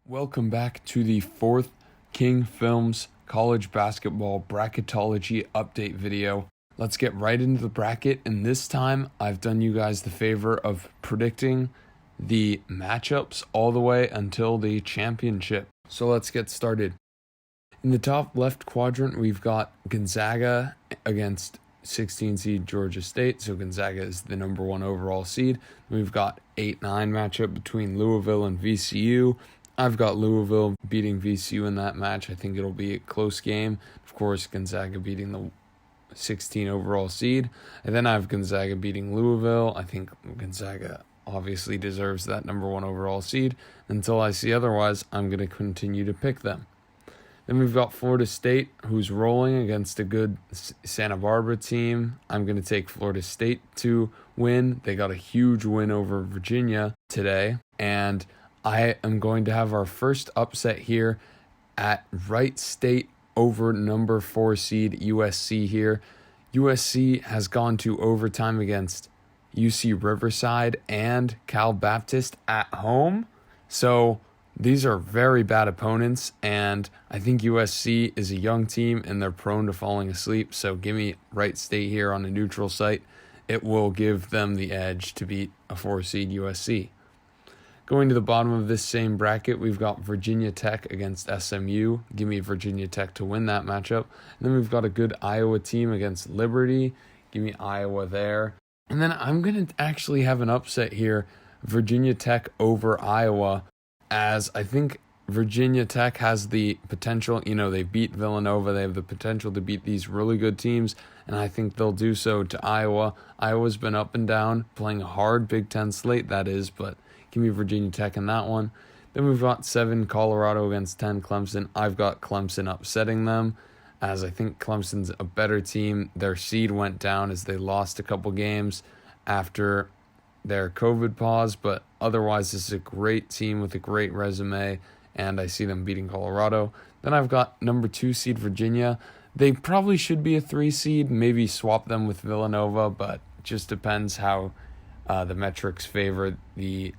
Welcome back to the fourth King Films college basketball bracketology update video. Let's get right into the bracket, and this time I've done you guys the favor of predicting the matchups all the way until the championship. So let's get started. In the top left quadrant, we've got Gonzaga against 16 seed Georgia State. So Gonzaga is the number one overall seed. We've got 8-9 matchup between Louisville and VCU. I've got Louisville beating VCU in that match. I think it'll be a close game. Of course, Gonzaga beating the 16 overall seed. And then I have Gonzaga beating Louisville. I think Gonzaga obviously deserves that number one overall seed. Until I see otherwise, I'm going to continue to pick them. Then we've got Florida State, who's rolling against a good Santa Barbara team. I'm going to take Florida State to win. They got a huge win over Virginia today. And I am going to have our first upset here at Wright State over number 4 seed USC here. USC has gone to overtime against UC Riverside and Cal Baptist at home. So these are very bad opponents, and I think USC is a young team and they're prone to falling asleep. So give me Wright State here on a neutral site. It will give them the edge to beat a 4 seed USC. Going to the bottom of this same bracket, we've got Virginia Tech against SMU. Give me Virginia Tech to win that matchup. And then we've got a good Iowa team against Liberty. Give me Iowa there. And then I'm going to actually have an upset here, Virginia Tech over Iowa, as I think Virginia Tech has the potential. They beat Villanova. They have the potential to beat these really good teams, and I think they'll do so to Iowa. Iowa's been up and down, playing a hard Big Ten slate, that is, but give me Virginia Tech in that one. Then we've got 7 Colorado against 10 Clemson. I've got Clemson upsetting them, as I think Clemson's a better team. Their seed went down as they lost a couple games after their COVID pause, but otherwise this is a great team with a great resume, and I see them beating Colorado. Then I've got number 2 seed Virginia. They probably should be a 3 seed, maybe swap them with Villanova, but it just depends how the metrics favor the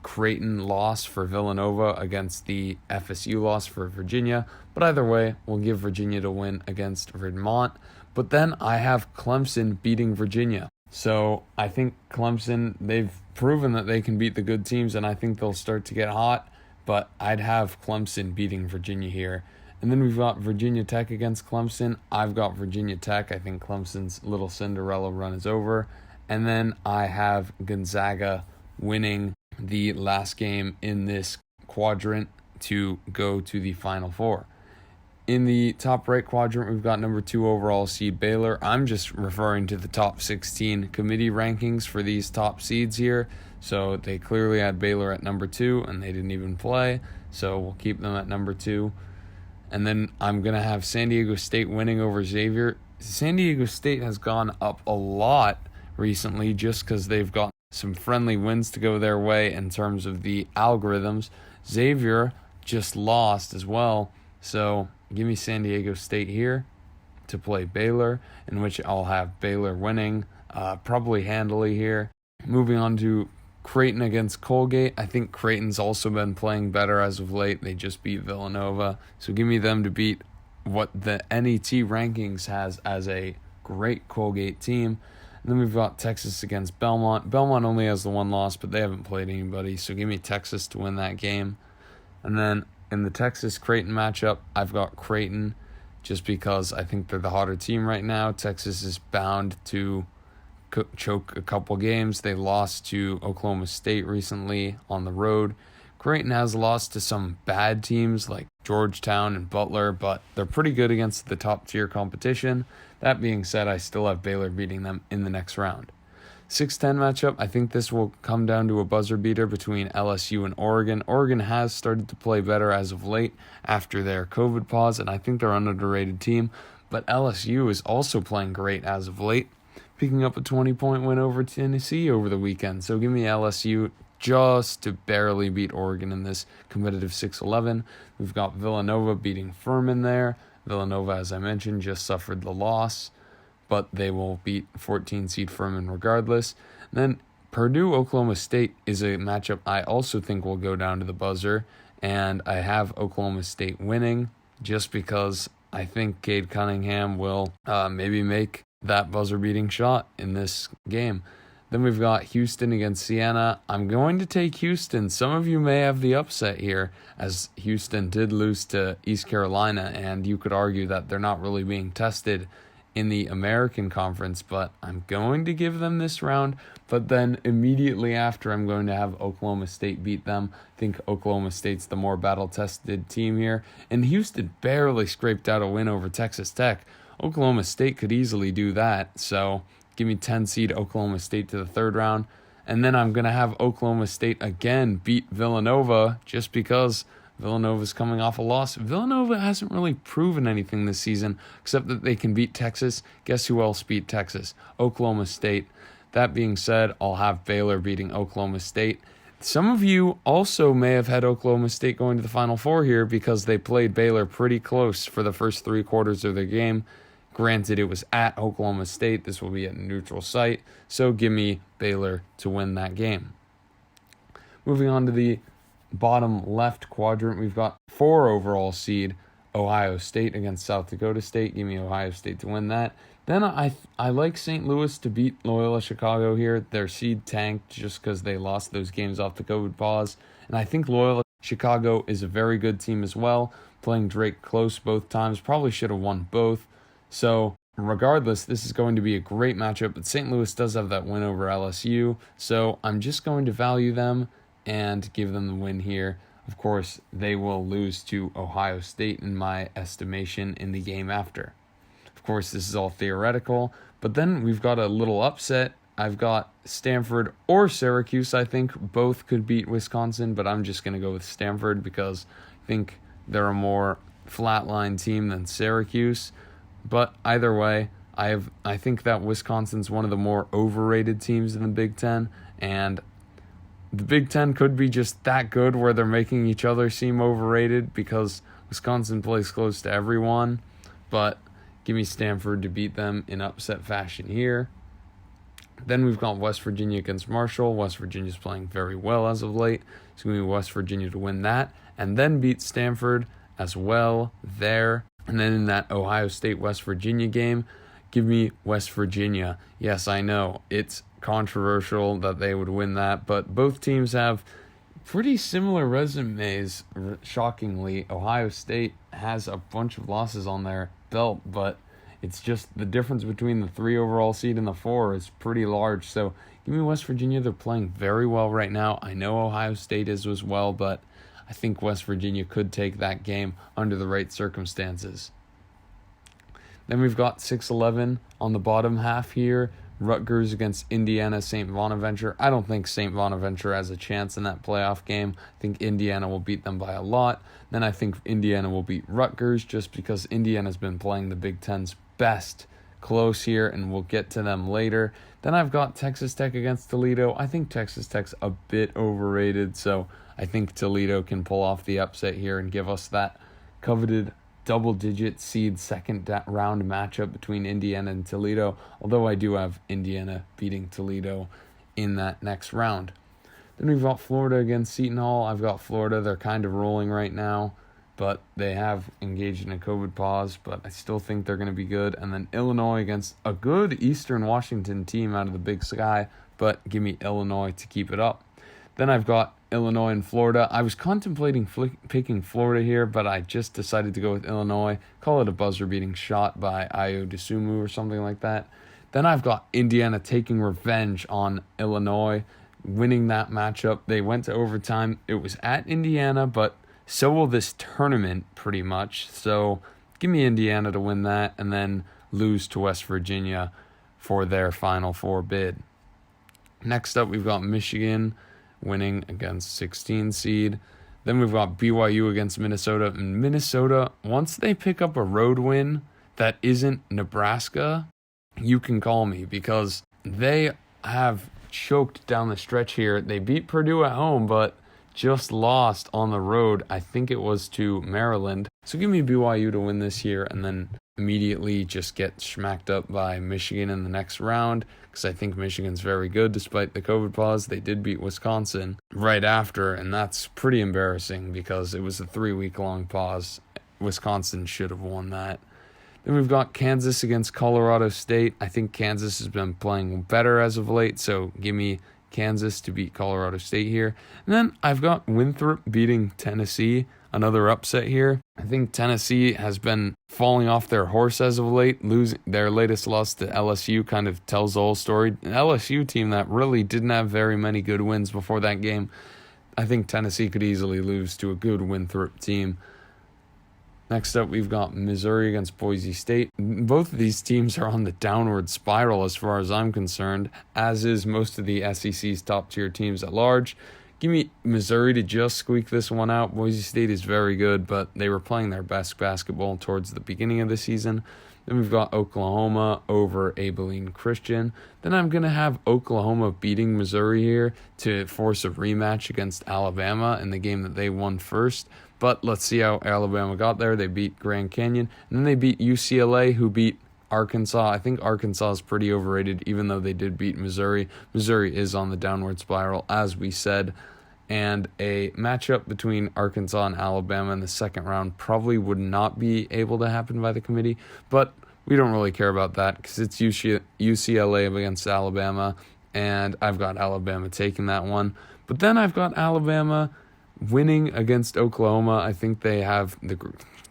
Creighton loss for Villanova against the FSU loss for Virginia. But either way, we'll give Virginia to win against Vermont. But then I have Clemson beating Virginia. So I think Clemson, they've proven that they can beat the good teams, and I think they'll start to get hot. But I'd have Clemson beating Virginia here. And then we've got Virginia Tech against Clemson. I've got Virginia Tech. I think Clemson's little Cinderella run is over. And then I have Gonzaga winning the last game in this quadrant to go to the Final Four. In the top right quadrant, we've got number 2 overall seed Baylor. I'm just referring to the top 16 committee rankings for these top seeds here. So they clearly had Baylor at number 2, and they didn't even play. So we'll keep them at number 2. And then I'm going to have San Diego State winning over Xavier. San Diego State has gone up a lot recently just because they've got some friendly wins to go their way in terms of the algorithms. Xavier just lost as well. So give me San Diego State here to play Baylor, in which I'll have Baylor winning probably handily here. Moving on to Creighton against Colgate. I think Creighton's also been playing better as of late. They just beat Villanova. So give me them to beat what the NET rankings has as a great Colgate team. And then we've got Texas against Belmont. Belmont only has the 1 loss, but they haven't played anybody. So give me Texas to win that game. And then in the Texas-Creighton matchup, I've got Creighton just because I think they're the hotter team right now. Texas is bound to choke a couple games. They lost to Oklahoma State recently on the road. Creighton has lost to some bad teams like Georgetown and Butler, but they're pretty good against the top-tier competition. That being said, I still have Baylor beating them in the next round. 6-10 matchup, I think this will come down to a buzzer beater between LSU and Oregon. Oregon has started to play better as of late after their COVID pause, and I think they're an underrated team. But LSU is also playing great as of late, picking up a 20-point win over Tennessee over the weekend. So give me LSU just to barely beat Oregon in this competitive 6-11. We've got Villanova beating Furman there. Villanova, as I mentioned, just suffered the loss, but they will beat 14 seed Furman regardless. And then Purdue-Oklahoma State is a matchup I also think will go down to the buzzer, and I have Oklahoma State winning just because I think Cade Cunningham will maybe make that buzzer-beating shot in this game. Then we've got Houston against Siena. I'm going to take Houston. Some of you may have the upset here, as Houston did lose to East Carolina, and you could argue that they're not really being tested in the American Conference, but I'm going to give them this round. But then immediately after, I'm going to have Oklahoma State beat them. I think Oklahoma State's the more battle-tested team here, and Houston barely scraped out a win over Texas Tech. Oklahoma State could easily do that, so give me 10 seed Oklahoma State to the third round. And then I'm going to have Oklahoma State again beat Villanova just because Villanova's coming off a loss. Villanova hasn't really proven anything this season except that they can beat Texas. Guess who else beat Texas? Oklahoma State. That being said, I'll have Baylor beating Oklahoma State. Some of you also may have had Oklahoma State going to the Final Four here because they played Baylor pretty close for the first 3 quarters of their game. Granted, it was at Oklahoma State. This will be at a neutral site, so give me Baylor to win that game. Moving on to the bottom left quadrant, we've got 4 overall seed Ohio State against South Dakota State. Give me Ohio State to win that. Then I like St. Louis to beat Loyola Chicago here. Their seed tanked just because they lost those games off the COVID pause. And I think Loyola Chicago is a very good team as well. Playing Drake close both times. Probably should have won both. So regardless, this is going to be a great matchup, but St. Louis does have that win over LSU, so I'm just going to value them and give them the win here. Of course, they will lose to Ohio State in my estimation in the game after. Of course, this is all theoretical, but then we've got a little upset. I've got Stanford or Syracuse. I think both could beat Wisconsin, but I'm just going to go with Stanford because I think they're a more flatline team than Syracuse. But either way, I think that Wisconsin's one of the more overrated teams in the Big Ten, and the Big Ten could be just that good where they're making each other seem overrated because Wisconsin plays close to everyone. But give me Stanford to beat them in upset fashion here. Then we've got West Virginia against Marshall. West Virginia's playing very well as of late. It's going to be West Virginia to win that and then beat Stanford as well there. And then in that Ohio State-West Virginia game, give me West Virginia. Yes, I know, it's controversial that they would win that, but both teams have pretty similar resumes, shockingly. Ohio State has a bunch of losses on their belt, but it's just the difference between the 3 overall seed and the 4 is pretty large. So give me West Virginia. They're playing very well right now. I know Ohio State is as well, but I think West Virginia could take that game under the right circumstances. Then we've got 6-11 on the bottom half here. Rutgers against Indiana St. Bonaventure. I don't think St. Bonaventure has a chance in that playoff game. I think Indiana will beat them by a lot. Then I think Indiana will beat Rutgers just because Indiana's been playing the Big Ten's best close here, and we'll get to them later. Then I've got Texas Tech against Toledo. I think Texas Tech's a bit overrated, so I think Toledo can pull off the upset here and give us that coveted double-digit seed second round matchup between Indiana and Toledo, although I do have Indiana beating Toledo in that next round. Then we've got Florida against Seton Hall. I've got Florida. They're kind of rolling right now, but they have engaged in a COVID pause, but I still think they're going to be good. And then Illinois against a good Eastern Washington team out of the Big Sky, but give me Illinois to keep it up. Then I've got Illinois and Florida. I was contemplating picking Florida here, but I just decided to go with Illinois. Call it a buzzer-beating shot by Ayo Dosunmu or something like that. Then I've got Indiana taking revenge on Illinois, winning that matchup. They went to overtime. It was at Indiana, but so will this tournament pretty much. So give me Indiana to win that and then lose to West Virginia for their Final Four bid. Next up, we've got Michigan winning against 16 seed. Then we've got BYU against Minnesota. And Minnesota, once they pick up a road win that isn't Nebraska, you can call me because they have choked down the stretch here. They beat Purdue at home, but just lost on the road. I think it was to Maryland. So give me BYU to win this year and then immediately just get smacked up by Michigan in the next round, because I think Michigan's very good despite the COVID pause. They did beat Wisconsin right after, and that's pretty embarrassing because it was a 3-week-long pause. Wisconsin should have won that. Then we've got Kansas against Colorado State. I think Kansas has been playing better as of late, so give me Kansas to beat Colorado State here. And then I've got Winthrop beating Tennessee, another upset here. I think Tennessee has been falling off their horse as of late. Losing their latest loss to LSU kind of tells the whole story. An LSU team that really didn't have very many good wins before that game. I think Tennessee could easily lose to a good Winthrop team. Next up, we've got Missouri against Boise State. Both of these teams are on the downward spiral as far as I'm concerned, as is most of the SEC's top-tier teams at large. Give me Missouri to just squeak this one out. Boise State is very good, but they were playing their best basketball towards the beginning of the season. Then we've got Oklahoma over Abilene Christian. Then I'm going to have Oklahoma beating Missouri here to force a rematch against Alabama in the game that they won first. But let's see how Alabama got there. They beat Grand Canyon. And then they beat UCLA, who beat Arkansas. I think Arkansas is pretty overrated, even though they did beat Missouri. Missouri is on the downward spiral, as we said. And a matchup between Arkansas and Alabama in the second round probably would not be able to happen by the committee. But we don't really care about that because it's UCLA against Alabama. And I've got Alabama taking that one. But then I've got Alabama winning against Oklahoma. I think they have the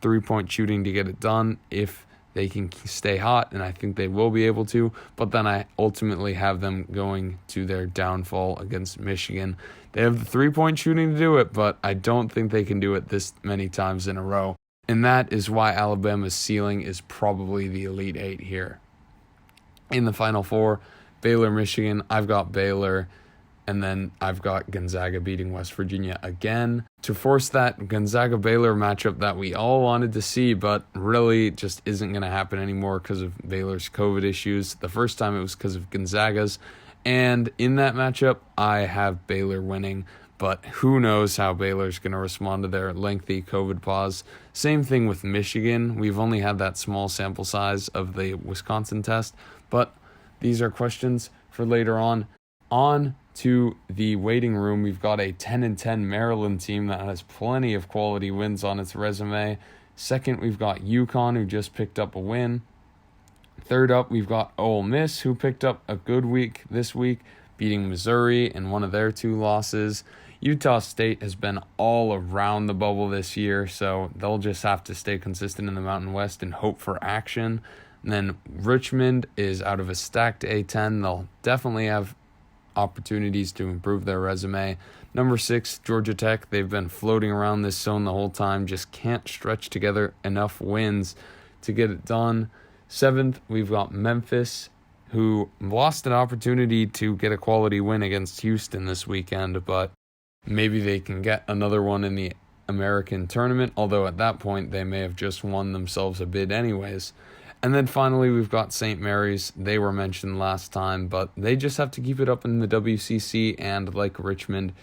three-point shooting to get it done if they can stay hot, and I think they will be able to. But then I ultimately have them going to their downfall against Michigan. They have the three-point shooting to do it, but I don't think they can do it this many times in a row. And that is why Alabama's ceiling is probably the Elite Eight here. In the Final Four, Baylor, Michigan. I've got Baylor. And then I've got Gonzaga beating West Virginia again to force that Gonzaga-Baylor matchup that we all wanted to see, but really just isn't going to happen anymore because of Baylor's COVID issues. The first time it was because of Gonzaga's. And in that matchup, I have Baylor winning, but who knows how Baylor's going to respond to their lengthy COVID pause. Same thing with Michigan. We've only had that small sample size of the Wisconsin test, but these are questions for later on. On to the waiting room, we've got a 10-10 Maryland team that has plenty of quality wins on its resume. Second, we've got UConn, who just picked up a win. Third up, we've got Ole Miss, who picked up a good week this week, beating Missouri in one of their 2 losses. Utah State has been all around the bubble this year, so they'll just have to stay consistent in the Mountain West and hope for action. And then Richmond is out of a stacked A10. They'll definitely have opportunities to improve their resume. Number 6, Georgia Tech. They've been floating around this zone the whole time, just can't stretch together enough wins to get it done. 7th, we've got Memphis, who lost an opportunity to get a quality win against Houston this weekend, but maybe they can get another one in the American tournament, although at that point they may have just won themselves a bid anyways. And then finally, we've got St. Mary's. They were mentioned last time, but they just have to keep it up in the WCC, and like Richmond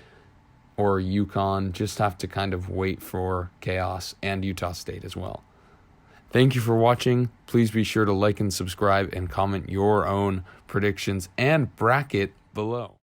or UConn, just have to kind of wait for chaos, and Utah State as well. Thank you for watching. Please be sure to like and subscribe and comment your own predictions and bracket below.